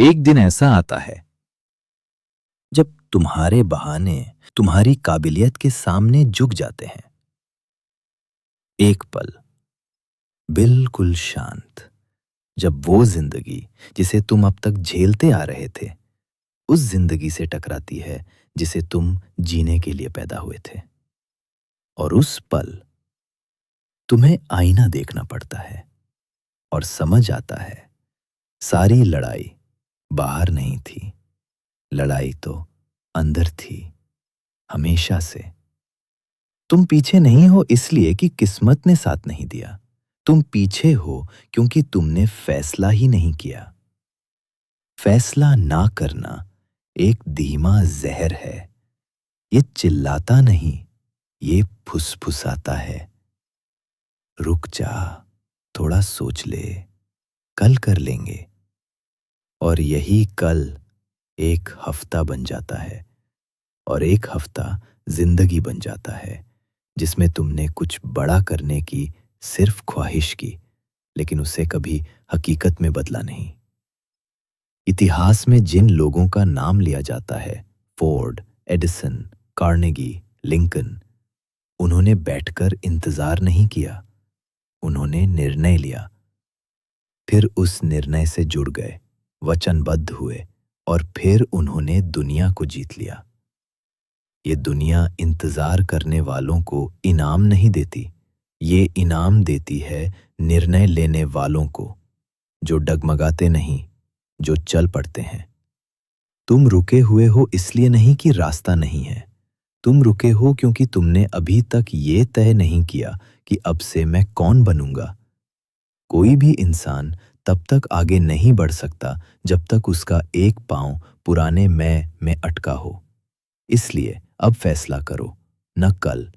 एक दिन ऐसा आता है जब तुम्हारे बहाने तुम्हारी काबिलियत के सामने झुक जाते हैं। एक पल बिल्कुल शांत, जब वो जिंदगी जिसे तुम अब तक झेलते आ रहे थे उस जिंदगी से टकराती है जिसे तुम जीने के लिए पैदा हुए थे। और उस पल तुम्हें आईना देखना पड़ता है और समझ आता है सारी लड़ाई बाहर नहीं थी, लड़ाई तो अंदर थी, हमेशा से। तुम पीछे नहीं हो इसलिए कि किस्मत ने साथ नहीं दिया, तुम पीछे हो क्योंकि तुमने फैसला ही नहीं किया। फैसला ना करना एक धीमा जहर है, ये चिल्लाता नहीं, ये फुसफुसाता है। रुक जा, थोड़ा सोच ले, कल कर लेंगे। और यही कल एक हफ्ता बन जाता है और एक हफ्ता जिंदगी बन जाता है जिसमें तुमने कुछ बड़ा करने की सिर्फ ख्वाहिश की, लेकिन उसे कभी हकीकत में बदला नहीं। इतिहास में जिन लोगों का नाम लिया जाता है, फोर्ड, एडिसन, कार्नेगी, लिंकन, उन्होंने बैठकर इंतजार नहीं किया, उन्होंने निर्णय लिया। फिर उस निर्णय से जुड़ गए, वचनबद्ध हुए और फिर उन्होंने दुनिया को जीत लिया। ये दुनिया इंतजार करने वालों को इनाम नहीं देती, ये इनाम देती है निर्णय लेने वालों को, जो डगमगाते नहीं, जो चल पड़ते हैं। तुम रुके हुए हो इसलिए नहीं कि रास्ता नहीं है, तुम रुके हो क्योंकि तुमने अभी तक ये तय नहीं किया कि अब से मैं कौन बनूंगा। कोई भी इंसान तब तक आगे नहीं बढ़ सकता जब तक उसका एक पांव पुराने मैं में अटका हो। इसलिए अब फैसला करो, न कल,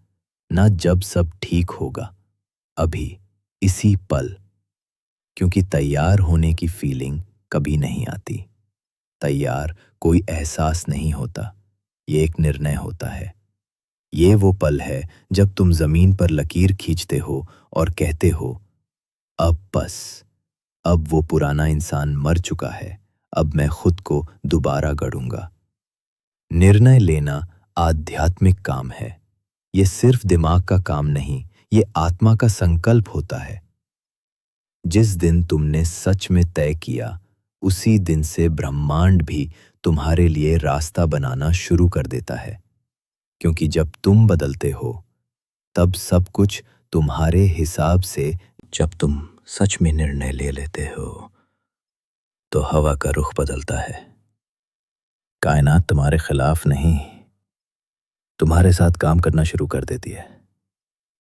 न जब सब ठीक होगा, अभी, इसी पल। क्योंकि तैयार होने की फीलिंग कभी नहीं आती, तैयार कोई एहसास नहीं होता, ये एक निर्णय होता है। ये वो पल है जब तुम जमीन पर लकीर खींचते हो और कहते हो, अब बस, अब वो पुराना इंसान मर चुका है, अब मैं खुद को दोबारा गढ़ूंगा। निर्णय लेना आध्यात्मिक काम है, ये सिर्फ दिमाग का काम नहीं, ये आत्मा का संकल्प होता है। जिस दिन तुमने सच में तय किया, उसी दिन से ब्रह्मांड भी तुम्हारे लिए रास्ता बनाना शुरू कर देता है। क्योंकि जब तुम बदलते हो, तब सब कुछ तुम्हारे हिसाब से। जब तुम सच में निर्णय ले लेते हो, तो हवा का रुख बदलता है। कायनात तुम्हारे खिलाफ नहीं, तुम्हारे साथ काम करना शुरू कर देती है।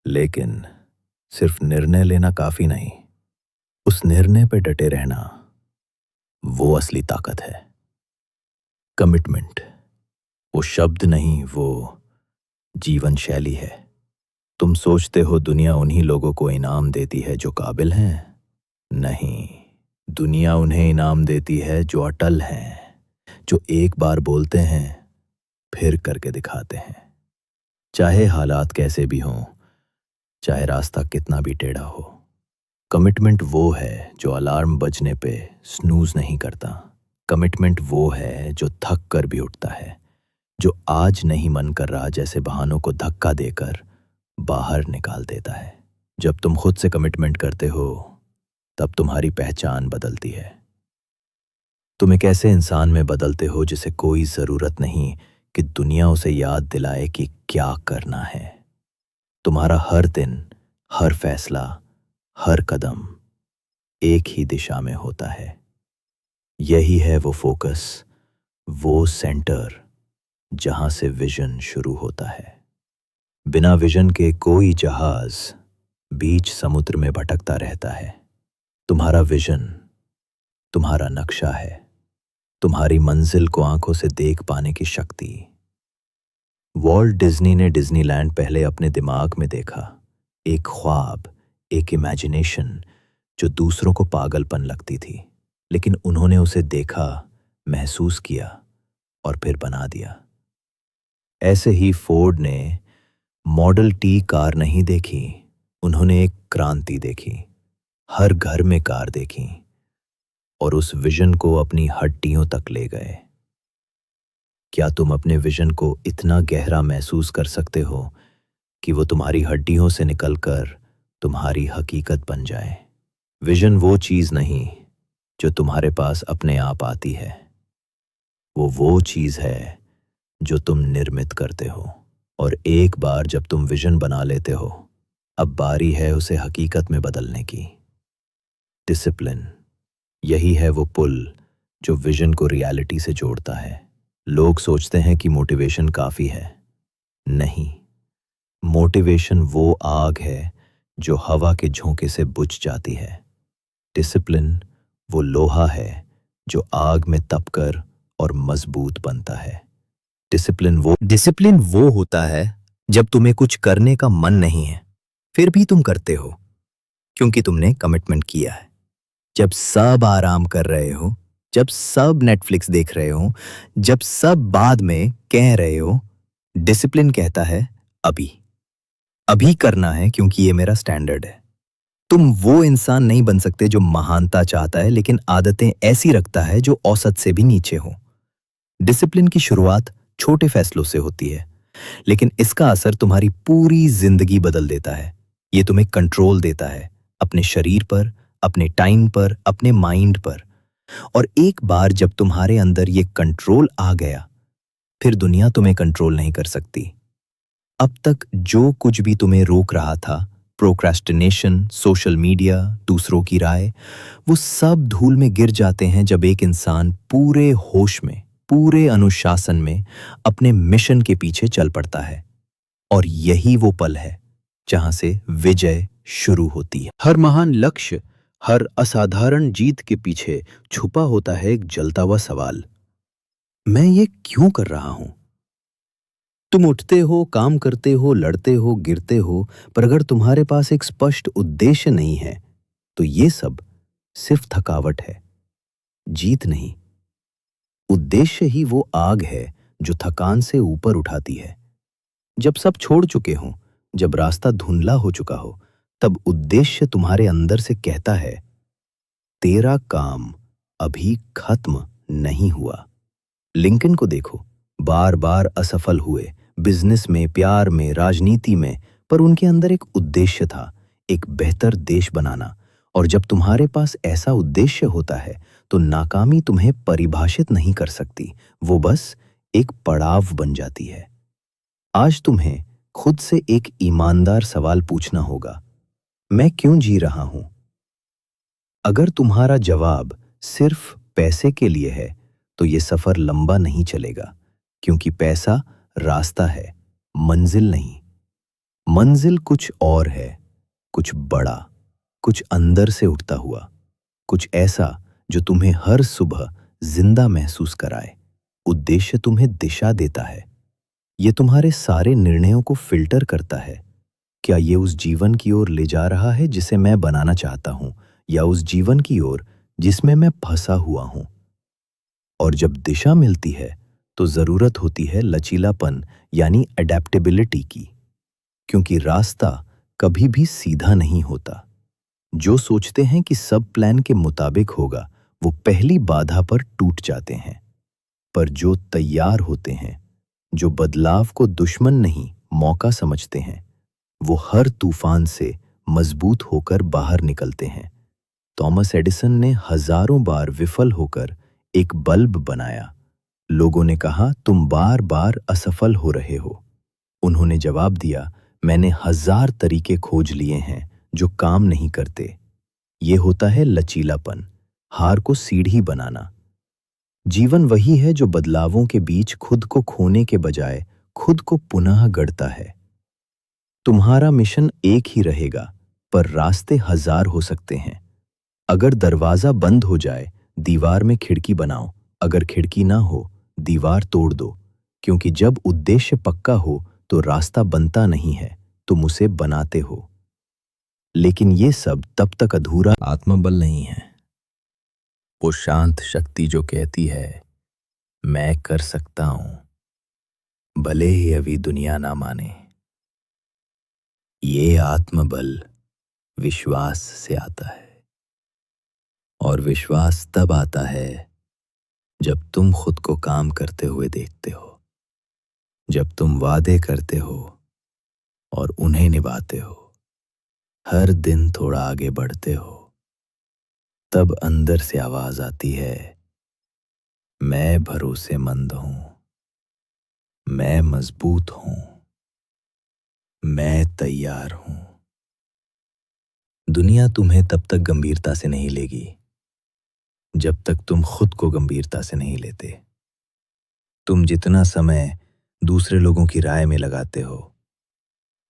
लेकिन सिर्फ निर्णय लेना काफी नहीं, उस निर्णय पे डटे रहना, वो असली ताकत है। कमिटमेंट वो शब्द नहीं, वो जीवन शैली है। तुम सोचते हो दुनिया उन्हीं लोगों को इनाम देती है जो काबिल हैं। नहीं, दुनिया उन्हें इनाम देती है जो अटल हैं, जो एक बार बोलते हैं फिर करके दिखाते हैं। चाहे हालात कैसे भी हों, चाहे रास्ता कितना भी टेढ़ा हो। कमिटमेंट वो है जो अलार्म बजने पे स्नूज नहीं करता। कमिटमेंट वो है जो थक कर भी उठता है, जो आज नहीं मन कर रहा जैसे बहानों को धक्का देकर बाहर निकाल देता है। जब तुम खुद से कमिटमेंट करते हो, तब तुम्हारी पहचान बदलती है। तुम एक ऐसे इंसान में बदलते हो जिसे कोई जरूरत नहीं कि दुनिया उसे याद दिलाए कि क्या करना है। तुम्हारा हर दिन, हर फैसला, हर कदम एक ही दिशा में होता है। यही है वो फोकस, वो सेंटर जहां से विजन शुरू होता है। बिना विजन के कोई जहाज बीच समुद्र में भटकता रहता है। तुम्हारा विजन तुम्हारा नक्शा है, तुम्हारी मंजिल को आंखों से देख पाने की शक्ति। वॉल्ट डिज्नी ने डिज्नीलैंड पहले अपने दिमाग में देखा, एक ख्वाब, एक इमेजिनेशन जो दूसरों को पागलपन लगती थी, लेकिन उन्होंने उसे देखा, महसूस किया और फिर बना दिया। ऐसे ही फोर्ड ने मॉडल टी कार नहीं देखी, उन्होंने एक क्रांति देखी। हर घर में कार देखी और उस विजन को अपनी हड्डियों तक ले गए। क्या तुम अपने विजन को इतना गहरा महसूस कर सकते हो कि वो तुम्हारी हड्डियों से निकलकर तुम्हारी हकीकत बन जाए? विजन वो चीज नहीं जो तुम्हारे पास अपने आप आती है, वो चीज है जो तुम निर्मित करते हो। और एक बार जब तुम विजन बना लेते हो, अब बारी है उसे हकीकत में बदलने की। डिसिप्लिन, यही है वो पुल जो विजन को रियलिटी से जोड़ता है। लोग सोचते हैं कि मोटिवेशन काफी है। नहीं, मोटिवेशन वो आग है जो हवा के झोंके से बुझ जाती है। डिसिप्लिन वो लोहा है जो आग में तपकर और मजबूत बनता है। डिसिप्लिन वो होता है जब तुम्हें कुछ करने का मन नहीं है, फिर भी तुम करते हो क्योंकि तुमने कमिटमेंट किया है। जब सब आराम कर रहे हो, जब सब नेटफ्लिक्स देख रहे हो, जब सब बाद में कह रहे हो, डिसिप्लिन कहता है अभी अभी करना है क्योंकि ये मेरा स्टैंडर्ड है। तुम वो इंसान नहीं बन सकते जो महानता चाहता है लेकिन आदतें ऐसी रखता है जो औसत से भी नीचे हो। डिसिप्लिन की शुरुआत छोटे फैसलों से होती है, लेकिन इसका असर तुम्हारी पूरी जिंदगी बदल देता है। ये तुम्हें कंट्रोल देता है अपने शरीर पर, अपने टाइम पर, अपने माइंड पर। और एक बार जब तुम्हारे अंदर ये कंट्रोल आ गया, फिर दुनिया तुम्हें कंट्रोल नहीं कर सकती। अब तक जो कुछ भी तुम्हें रोक रहा था, प्रोक्रेस्टिनेशन, सोशल मीडिया, दूसरों की राय, वो सब धूल में गिर जाते हैं जब एक इंसान पूरे होश में, पूरे अनुशासन में अपने मिशन के पीछे चल पड़ता है। और यही वो पल है जहां से विजय शुरू होती है। हर महान लक्ष्य, हर असाधारण जीत के पीछे छुपा होता है एक जलता हुआ सवाल, मैं ये क्यों कर रहा हूं? तुम उठते हो, काम करते हो, लड़ते हो, गिरते हो, पर अगर तुम्हारे पास एक स्पष्ट उद्देश्य नहीं है तो ये सब सिर्फ थकावट है, जीत नहीं। उद्देश्य ही वो आग है जो थकान से ऊपर उठाती है। जब सब छोड़ चुके हों, जब रास्ता धुंधला हो चुका हो, तब उद्देश्य तुम्हारे अंदर से कहता है, तेरा काम अभी खत्म नहीं हुआ। लिंकन को देखो, बार बार असफल हुए, बिजनेस में, प्यार में, राजनीति में, पर उनके अंदर एक उद्देश्य था, एक बेहतर देश बनाना। और जब तुम्हारे पास ऐसा उद्देश्य होता है तो नाकामी तुम्हें परिभाषित नहीं कर सकती, वो बस एक पड़ाव बन जाती है। आज तुम्हें खुद से एक ईमानदार सवाल पूछना होगा, मैं क्यों जी रहा हूं? अगर तुम्हारा जवाब सिर्फ पैसे के लिए है तो ये सफर लंबा नहीं चलेगा, क्योंकि पैसा रास्ता है, मंजिल नहीं। मंजिल कुछ और है, कुछ बड़ा, कुछ अंदर से उठता हुआ, कुछ ऐसा जो तुम्हें हर सुबह जिंदा महसूस कराए। उद्देश्य तुम्हें दिशा देता है, ये तुम्हारे सारे निर्णयों को फिल्टर करता है। क्या ये उस जीवन की ओर ले जा रहा है जिसे मैं बनाना चाहता हूं, या उस जीवन की ओर जिसमें मैं फंसा हुआ हूं? और जब दिशा मिलती है तो जरूरत होती है लचीलापन, यानी अडेप्टेबिलिटी की, क्योंकि रास्ता कभी भी सीधा नहीं होता। जो सोचते हैं कि सब प्लान के मुताबिक होगा, वो पहली बाधा पर टूट जाते हैं। पर जो तैयार होते हैं, जो बदलाव को दुश्मन नहीं मौका समझते हैं, वो हर तूफान से मजबूत होकर बाहर निकलते हैं। थॉमस एडिसन ने हजारों बार विफल होकर एक बल्ब बनाया। लोगों ने कहा, तुम बार बार असफल हो रहे हो। उन्होंने जवाब दिया, मैंने 1000 तरीके खोज लिए हैं जो काम नहीं करते। ये होता है लचीलापन, हार को सीढ़ी बनाना। जीवन वही है जो बदलावों के बीच खुद को खोने के बजाय खुद को पुनः गढ़ता है। तुम्हारा मिशन एक ही रहेगा, पर रास्ते 1000 हो सकते हैं। अगर दरवाजा बंद हो जाए, दीवार में खिड़की बनाओ। अगर खिड़की ना हो, दीवार तोड़ दो। क्योंकि जब उद्देश्य पक्का हो तो रास्ता बनता नहीं है, तुम उसे बनाते हो। लेकिन ये सब तब तक अधूरा आत्मबल नहीं है। वो शांत शक्ति जो कहती है, मैं कर सकता हूं, भले ही अभी दुनिया ना माने। ये आत्मबल विश्वास से आता है, और विश्वास तब आता है जब तुम खुद को काम करते हुए देखते हो, जब तुम वादे करते हो और उन्हें निभाते हो, हर दिन थोड़ा आगे बढ़ते हो। तब अंदर से आवाज आती है, मैं भरोसेमंद हूं, मैं मजबूत हूं, मैं तैयार हूं। दुनिया तुम्हें तब तक गंभीरता से नहीं लेगी जब तक तुम खुद को गंभीरता से नहीं लेते। तुम जितना समय दूसरे लोगों की राय में लगाते हो,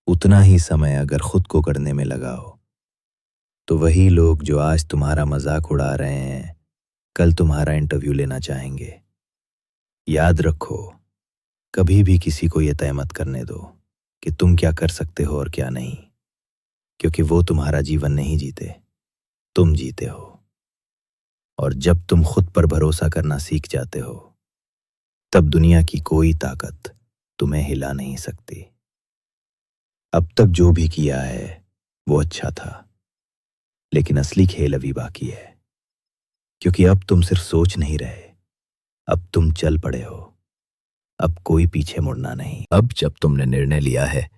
उतना ही समय अगर खुद को करने में लगाओ, तो वही लोग जो आज तुम्हारा मजाक उड़ा रहे हैं, कल तुम्हारा इंटरव्यू लेना चाहेंगे। याद रखो, कभी भी किसी को यह तय मत करने दो कि तुम क्या कर सकते हो और क्या नहीं, क्योंकि वो तुम्हारा जीवन नहीं जीते, तुम जीते हो। और जब तुम खुद पर भरोसा करना सीख जाते हो, तब दुनिया की कोई ताकत तुम्हें हिला नहीं सकती। अब तक जो भी किया है वो अच्छा था, लेकिन असली खेल अभी बाकी है, क्योंकि अब तुम सिर्फ सोच नहीं रहे, अब तुम चल पड़े हो। अब कोई पीछे मुड़ना नहीं। अब जब तुमने निर्णय लिया है,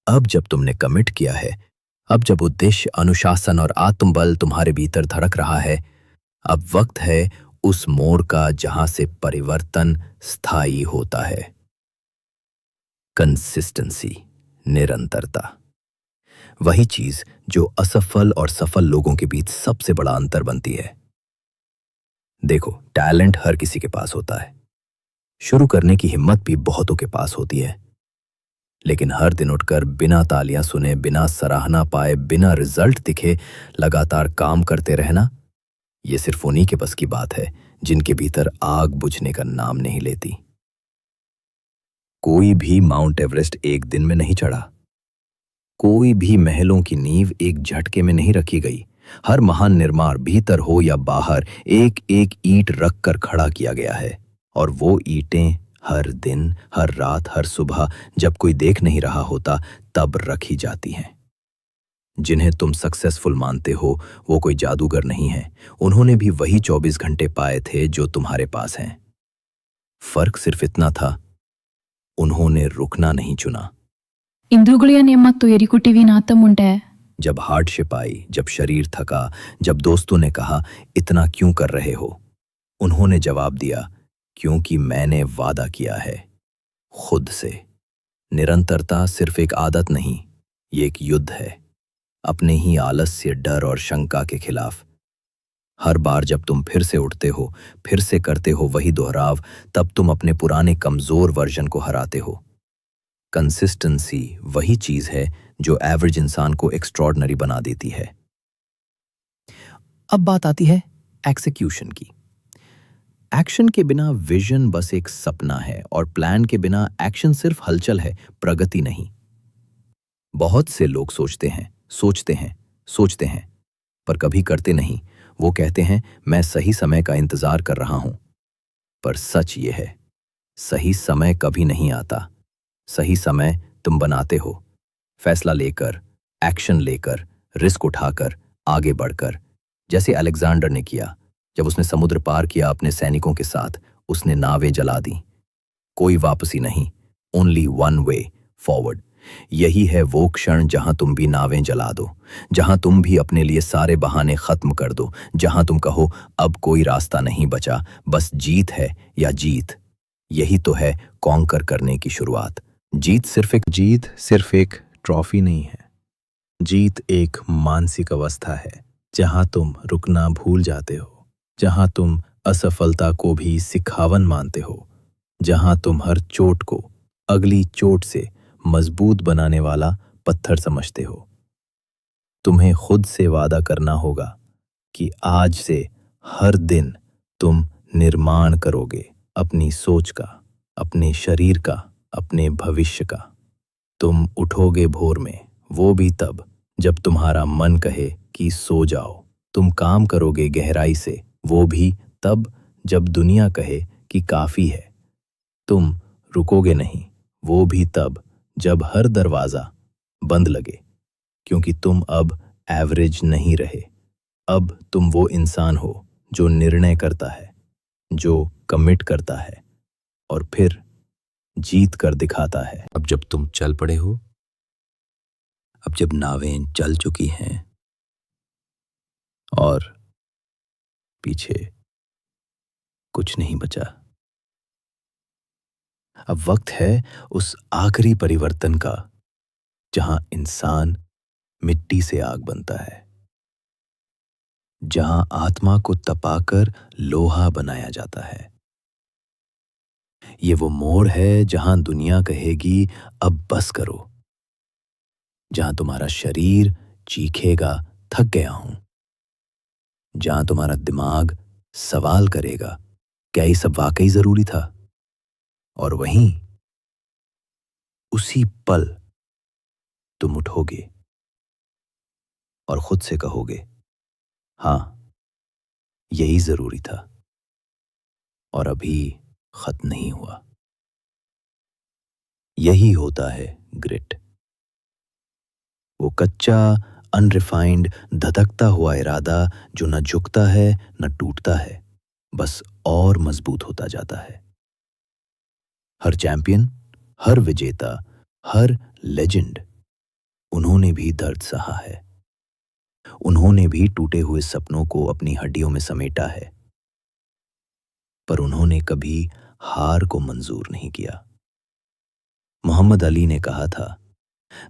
अब जब तुमने कमिट किया है, अब जब उद्देश्य, अनुशासन और आत्मबल तुम्हारे भीतर धड़क रहा है, अब वक्त है उस मोड़ का जहां से परिवर्तन स्थायी होता है। कंसिस्टेंसी, निरंतरता, वही चीज जो असफल और सफल लोगों के बीच सबसे बड़ा अंतर बनती है। देखो, टैलेंट हर किसी के पास होता है, शुरू करने की हिम्मत भी बहुतों के पास होती है, लेकिन हर दिन उठकर बिना तालियां सुने, बिना सराहना पाए, बिना रिजल्ट दिखे लगातार काम करते रहना, ये सिर्फ उन्हीं के बस की बात है जिनके भीतर आग बुझने का नाम नहीं लेती। कोई भी माउंट एवरेस्ट एक दिन में नहीं चढ़ा, कोई भी महलों की नींव एक झटके में नहीं रखी गई। हर महान निर्माण भीतर हो या बाहर एक एक ईंट रखकर खड़ा किया गया है, और वो ईंटें हर दिन, हर रात, हर सुबह जब कोई देख नहीं रहा होता तब रखी जाती हैं। जिन्हें तुम सक्सेसफुल मानते हो वो कोई जादूगर नहीं है, उन्होंने भी वही 24 घंटे पाए थे जो तुम्हारे पास हैं। फर्क सिर्फ इतना था, उन्होंने रुकना नहीं चुना। इंद्रुगुलिया ಮತ್ತು एरिकुटी नातम उंटे। जब हार्डशिप आई, जब शरीर थका, जब दोस्तों ने कहा इतना क्यों कर रहे हो, उन्होंने जवाब दिया, क्योंकि मैंने वादा किया है खुद से। निरंतरता सिर्फ एक आदत नहीं, ये एक युद्ध है, अपने ही आलस्य, डर और शंका के खिलाफ। हर बार जब तुम फिर से उठते हो, फिर से करते हो वही दोहराव, तब तुम अपने पुराने कमजोर वर्जन को हराते हो। कंसिस्टेंसी वही चीज है जो एवरेज इंसान को एक्स्ट्रॉर्डनरी बना देती है। अब बात आती है एक्सिक्यूशन की। एक्शन के बिना विजन बस एक सपना है, और प्लान के बिना एक्शन सिर्फ हलचल है, प्रगति नहीं। बहुत से लोग सोचते हैं, सोचते हैं, सोचते हैं, पर कभी करते नहीं। वो कहते हैं मैं सही समय का इंतजार कर रहा हूं, पर सच ये है, सही समय कभी नहीं आता। सही समय तुम बनाते हो, फैसला लेकर, एक्शन लेकर, रिस्क उठाकर, आगे बढ़कर। जैसे अलेक्जेंडर ने किया, जब उसने समुद्र पार किया अपने सैनिकों के साथ, उसने नावें जला दी। कोई वापसी नहीं, ओनली वन वे फॉरवर्ड। यही है वो क्षण जहां तुम भी नावें जला दो, जहां तुम भी अपने लिए सारे बहाने खत्म कर दो, जहां तुम कहो अब कोई रास्ता नहीं बचा, बस जीत है या जीत। यही तो है कॉन्कर करने की शुरुआत। जीत सिर्फ एक ट्रॉफी नहीं है। जीत एक मानसिक अवस्था है, जहां तुम रुकना भूल जाते हो, जहां तुम असफलता को भी सिखावन मानते हो, जहां तुम हर चोट को अगली चोट से मजबूत बनाने वाला पत्थर समझते हो। तुम्हें खुद से वादा करना होगा कि आज से हर दिन तुम निर्माण करोगे अपनी सोच का, अपने शरीर का, अपने भविष्य का। तुम उठोगे भोर में, वो भी तब जब तुम्हारा मन कहे कि सो जाओ। तुम काम करोगे गहराई से, वो भी तब जब दुनिया कहे कि काफी है। तुम रुकोगे नहीं, वो भी तब जब हर दरवाजा बंद लगे, क्योंकि तुम अब एवरेज नहीं रहे, अब तुम वो इंसान हो जो निर्णय करता है, जो कमिट करता है और फिर जीत कर दिखाता है। अब जब तुम चल पड़े हो, अब जब नावें चल चुकी हैं और पीछे कुछ नहीं बचा, अब वक्त है उस आखिरी परिवर्तन का जहां इंसान मिट्टी से आग बनता है, जहां आत्मा को तपाकर लोहा बनाया जाता है। ये वो मोड़ है जहां दुनिया कहेगी अब बस करो, जहां तुम्हारा शरीर चीखेगा थक गया हूं, जहां तुम्हारा दिमाग सवाल करेगा क्या ये सब वाकई जरूरी था। और वहीं उसी पल तुम उठोगे और खुद से कहोगे हाँ, यही जरूरी था और अभी खत्म नहीं हुआ। यही होता है ग्रिट, वो कच्चा अनरिफाइंड धधकता हुआ इरादा जो न झुकता है न टूटता है, बस और मजबूत होता जाता है। हर चैंपियन, हर विजेता, हर लेजेंड, उन्होंने भी दर्द सहा है, उन्होंने भी टूटे हुए सपनों को अपनी हड्डियों में समेटा है, पर उन्होंने कभी हार को मंजूर नहीं किया। मोहम्मद अली ने कहा था,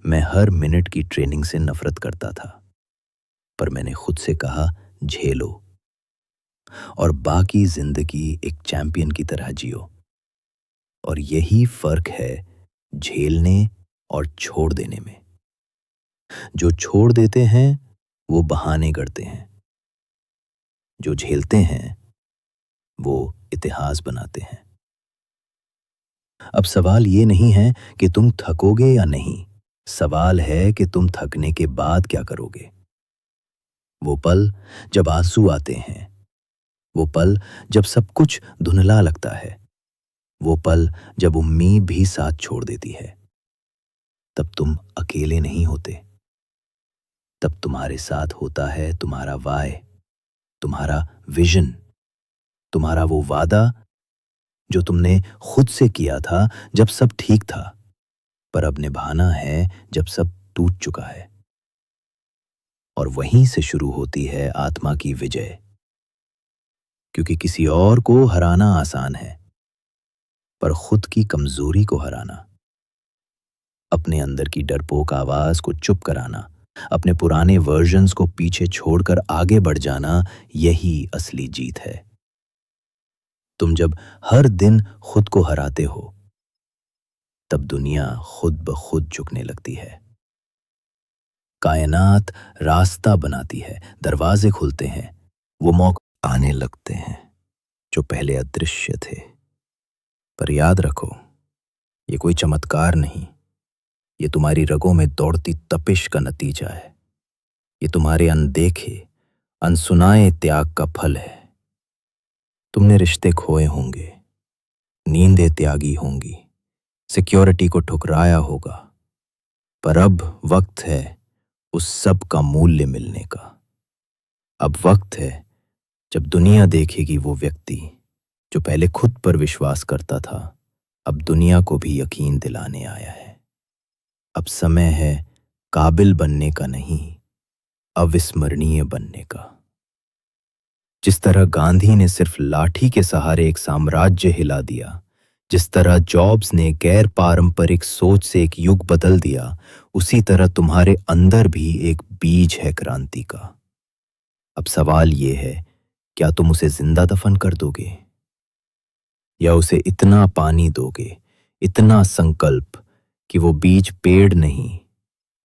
मैं हर मिनट की ट्रेनिंग से नफरत करता था, पर मैंने खुद से कहा झेलो और बाकी जिंदगी एक चैंपियन की तरह जियो। और यही फर्क है झेलने और छोड़ देने में। जो छोड़ देते हैं वो बहाने करते हैं, जो झेलते हैं वो इतिहास बनाते हैं। अब सवाल ये नहीं है कि तुम थकोगे या नहीं, सवाल है कि तुम थकने के बाद क्या करोगे। वो पल जब आंसू आते हैं, वो पल जब सब कुछ धुंधला लगता है, वो पल जब उम्मीद भी साथ छोड़ देती है, तब तुम अकेले नहीं होते। तब तुम्हारे साथ होता है तुम्हारा वाय, तुम्हारा विजन, तुम्हारा वो वादा जो तुमने खुद से किया था जब सब ठीक था, पर अब निभाना है जब सब टूट चुका है। और वहीं से शुरू होती है आत्मा की विजय, क्योंकि किसी और को हराना आसान है, पर खुद की कमजोरी को हराना, अपने अंदर की डरपोक आवाज को चुप कराना, अपने पुराने वर्जन्स को पीछे छोड़कर आगे बढ़ जाना, यही असली जीत है। तुम जब हर दिन खुद को हराते हो, तब दुनिया खुद ब खुद झुकने लगती है। कायनात रास्ता बनाती है, दरवाजे खुलते हैं, वो मौके आने लगते हैं जो पहले अदृश्य थे। पर याद रखो, ये कोई चमत्कार नहीं, ये तुम्हारी रगों में दौड़ती तपिश का नतीजा है। ये तुम्हारे अनदेखे, अनसुनाए त्याग का फल है। तुमने रिश्ते खोए होंगे, नींदें त्यागी होंगी, सिक्योरिटी को ठुकराया होगा, पर अब वक्त है उस सब का मूल्य मिलने का। अब वक्त है जब दुनिया देखेगी वो व्यक्ति जो पहले खुद पर विश्वास करता था, अब दुनिया को भी यकीन दिलाने आया है। अब समय है काबिल बनने का नहीं, अविस्मरणीय बनने का। जिस तरह गांधी ने सिर्फ लाठी के सहारे एक साम्राज्य हिला दिया, जिस तरह जॉब्स ने गैर पारंपरिक सोच से एक युग बदल दिया, उसी तरह तुम्हारे अंदर भी एक बीज है क्रांति का। अब सवाल ये है, क्या तुम उसे जिंदा दफन कर दोगे या उसे इतना पानी दोगे, इतना संकल्प कि वो बीज पेड़ नहीं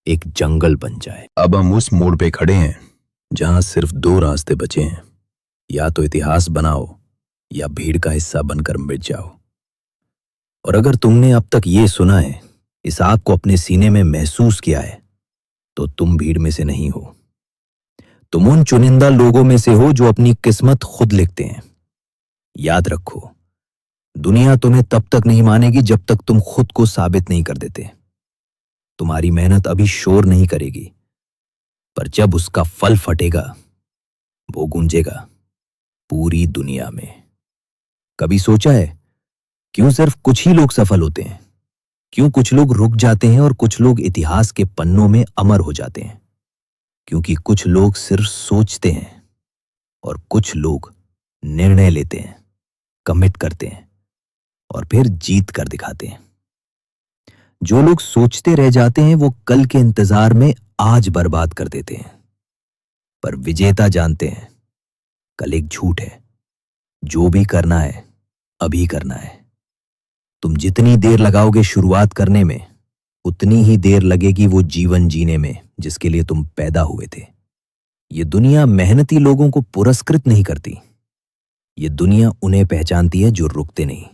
एक जंगल बन जाए। अब हम उस मोड़ पे खड़े हैं जहां सिर्फ दो रास्ते बचे हैं, या तो इतिहास बनाओ या भीड़ का हिस्सा बनकर मिट जाओ। और अगर तुमने अब तक ये सुना है, इस आग को अपने सीने में महसूस किया है, तो तुम भीड़ में से नहीं हो। तुम उन चुनिंदा लोगों में से हो जो अपनी किस्मत खुद लिखते हैं। याद रखो, दुनिया तुम्हें तब तक नहीं मानेगी जब तक तुम खुद को साबित नहीं कर देते। तुम्हारी मेहनत अभी शोर नहीं करेगी, पर जब उसका फल फटेगा वो गूंजेगा पूरी दुनिया में। कभी सोचा है क्यों सिर्फ कुछ ही लोग सफल होते हैं? क्यों कुछ लोग रुक जाते हैं और कुछ लोग इतिहास के पन्नों में अमर हो जाते हैं? क्योंकि कुछ लोग सिर्फ सोचते हैं और कुछ लोग निर्णय लेते हैं, कमिट करते हैं और फिर जीत कर दिखाते हैं। जो लोग सोचते रह जाते हैं वो कल के इंतजार में आज बर्बाद कर देते हैं। पर विजेता जानते हैं कल एक झूठ है। जो भी करना है अभी करना है। तुम जितनी देर लगाओगे शुरुआत करने में, उतनी ही देर लगेगी वो जीवन जीने में जिसके लिए तुम पैदा हुए थे। ये दुनिया मेहनती लोगों को पुरस्कृत नहीं करती। ये दुनिया उन्हें पहचानती है जो रुकते नहीं।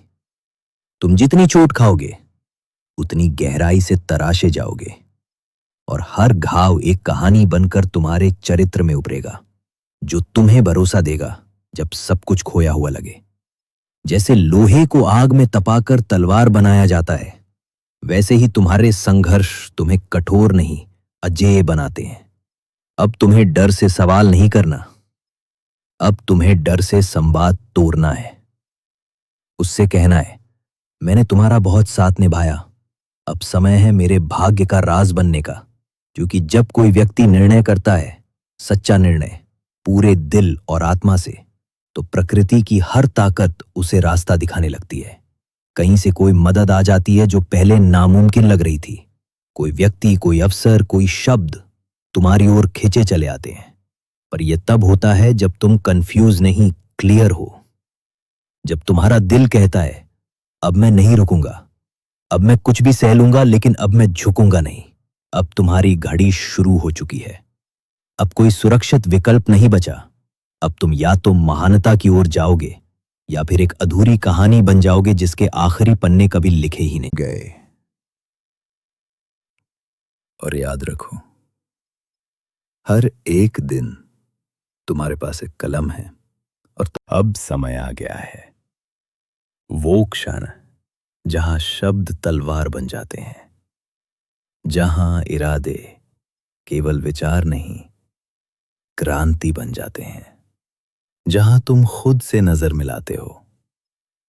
तुम जितनी चोट खाओगे उतनी गहराई से तराशे जाओगे और हर घाव एक कहानी बनकर तुम्हारे चरित्र में उभरेगा, जो तुम्हें भरोसा देगा जब सब कुछ खोया हुआ लगे। जैसे लोहे को आग में तपाकर तलवार बनाया जाता है, वैसे ही तुम्हारे संघर्ष तुम्हें कठोर नहीं अजेय बनाते हैं। अब तुम्हें डर से सवाल नहीं करना, अब तुम्हें डर से संवाद तोड़ना है। उससे कहना है, मैंने तुम्हारा बहुत साथ निभाया, अब समय है मेरे भाग्य का राज बनने का। क्योंकि जब कोई व्यक्ति निर्णय करता है, सच्चा निर्णय, पूरे दिल और आत्मा से, तो प्रकृति की हर ताकत उसे रास्ता दिखाने लगती है। कहीं से कोई मदद आ जाती है जो पहले नामुमकिन लग रही थी। कोई व्यक्ति, कोई अवसर, कोई शब्द तुम्हारी ओर खींचे चले आते हैं। पर यह तब होता है जब तुम कंफ्यूज नहीं, क्लियर हो। जब तुम्हारा दिल कहता है, अब मैं नहीं रुकूंगा, अब मैं कुछ भी सह लूंगा, लेकिन अब मैं झुकूंगा नहीं। अब तुम्हारी घड़ी शुरू हो चुकी है। अब कोई सुरक्षित विकल्प नहीं बचा। अब तुम या तो महानता की ओर जाओगे या फिर एक अधूरी कहानी बन जाओगे जिसके आखिरी पन्ने कभी लिखे ही नहीं गए। और याद रखो, हर एक दिन तुम्हारे पास एक कलम है और अब समय आ गया है, वो क्षण जहां शब्द तलवार बन जाते हैं, जहां इरादे केवल विचार नहीं, क्रांति बन जाते हैं, जहां तुम खुद से नजर मिलाते हो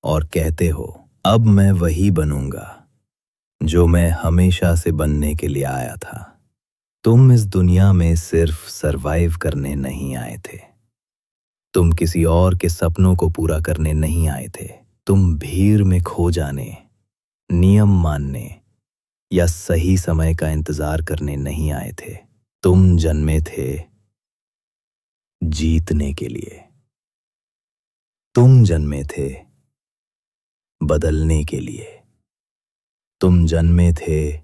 और कहते हो, अब मैं वही बनूंगा जो मैं हमेशा से बनने के लिए आया था। तुम इस दुनिया में सिर्फ सरवाइव करने नहीं आए थे। तुम किसी और के सपनों को पूरा करने नहीं आए थे। तुम भीड़ में खो जाने, नियम मानने या सही समय का इंतजार करने नहीं आए थे। तुम जन्मे थे जीतने के लिए। तुम जन्मे थे बदलने के लिए। तुम जन्मे थे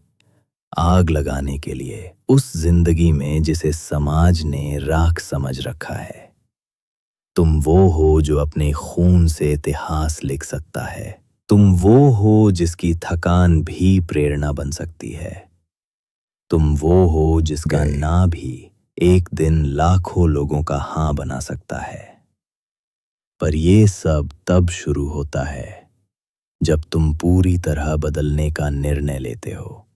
आग लगाने के लिए, उस जिंदगी में जिसे समाज ने राख समझ रखा है। तुम वो हो जो अपने खून से इतिहास लिख सकता है। तुम वो हो जिसकी थकान भी प्रेरणा बन सकती है। तुम वो हो जिसका ना भी एक दिन लाखों लोगों का हाँ बना सकता है। पर ये सब तब शुरू होता है जब तुम पूरी तरह बदलने का निर्णय लेते हो।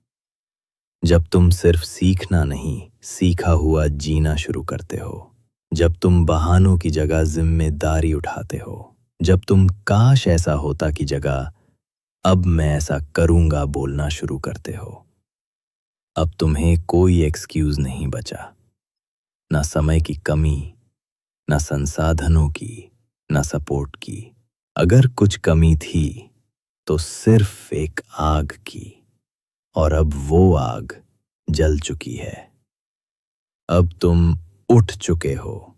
जब तुम सिर्फ सीखना नहीं, सीखा हुआ जीना शुरू करते हो। जब तुम बहानों की जगह जिम्मेदारी उठाते हो। जब तुम काश ऐसा होता की जगह अब मैं ऐसा करूंगा बोलना शुरू करते हो। अब तुम्हें कोई एक्सक्यूज नहीं बचा, ना समय की कमी, ना संसाधनों की, ना सपोर्ट की। अगर कुछ कमी थी तो सिर्फ एक आग की, और अब वो आग जल चुकी है। अब तुम उठ चुके हो।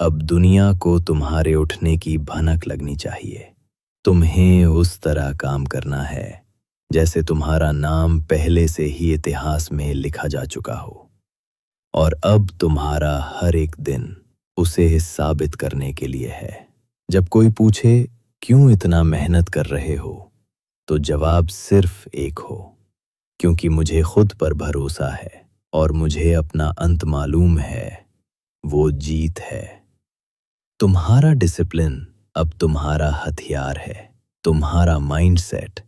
अब दुनिया को तुम्हारे उठने की भनक लगनी चाहिए। तुम्हें उस तरह काम करना है जैसे तुम्हारा नाम पहले से ही इतिहास में लिखा जा चुका हो। और अब तुम्हारा हर एक दिन उसे साबित करने के लिए है। जब कोई पूछे क्यों इतना मेहनत कर रहे हो, तो जवाब सिर्फ एक हो, क्योंकि मुझे खुद पर भरोसा है और मुझे अपना अंत मालूम है, वो जीत है। तुम्हारा डिसिप्लिन अब तुम्हारा हथियार है। तुम्हारा माइंडसेट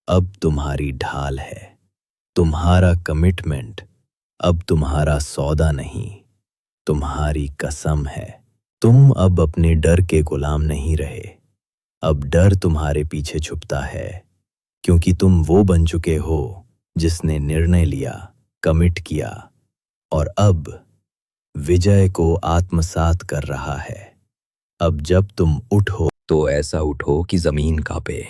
अब तुम्हारी ढाल है। तुम्हारा कमिटमेंट अब तुम्हारा सौदा नहीं, तुम्हारी कसम है। तुम अब अपने डर के गुलाम नहीं रहे। अब डर तुम्हारे पीछे छुपता है, क्योंकि तुम वो बन चुके हो जिसने निर्णय लिया, कमिट किया और अब विजय को आत्मसात कर रहा है। अब जब तुम उठो तो ऐसा उठो कि जमीन कांपे।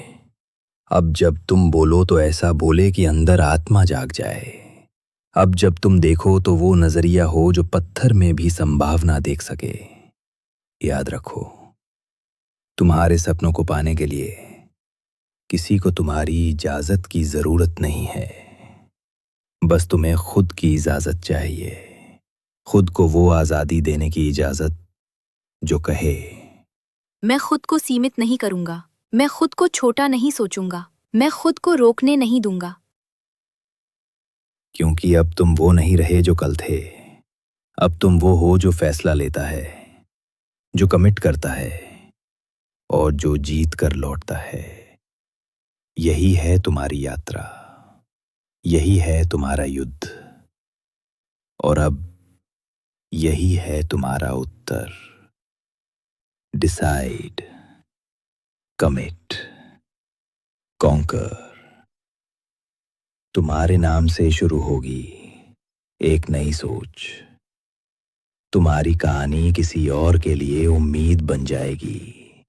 अब जब तुम बोलो तो ऐसा बोले कि अंदर आत्मा जाग जाए। अब जब तुम देखो तो वो नजरिया हो जो पत्थर में भी संभावना देख सके। याद रखो, तुम्हारे सपनों को पाने के लिए किसी को तुम्हारी इजाजत की जरूरत नहीं है। बस तुम्हें खुद की इजाजत चाहिए, खुद को वो आजादी देने की इजाजत जो कहे, मैं खुद को सीमित नहीं करूंगा, मैं खुद को छोटा नहीं सोचूंगा, मैं खुद को रोकने नहीं दूंगा। क्योंकि अब तुम वो नहीं रहे जो कल थे। अब तुम वो हो जो फैसला लेता है, जो कमिट करता है और जो जीत कर लौटता है। यही है तुम्हारी यात्रा, यही है तुम्हारा युद्ध और अब यही है तुम्हारा उत्तर। Decide, commit, conquer. तुम्हारे नाम से शुरू होगी एक नई सोच। तुम्हारी कहानी किसी और के लिए उम्मीद बन जाएगी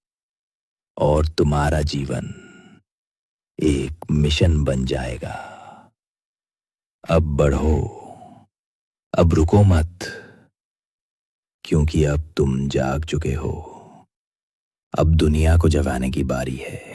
और तुम्हारा जीवन एक मिशन बन जाएगा। अब बढ़ो, अब रुको मत, क्योंकि अब तुम जाग चुके हो। अब दुनिया को जगाने की बारी है।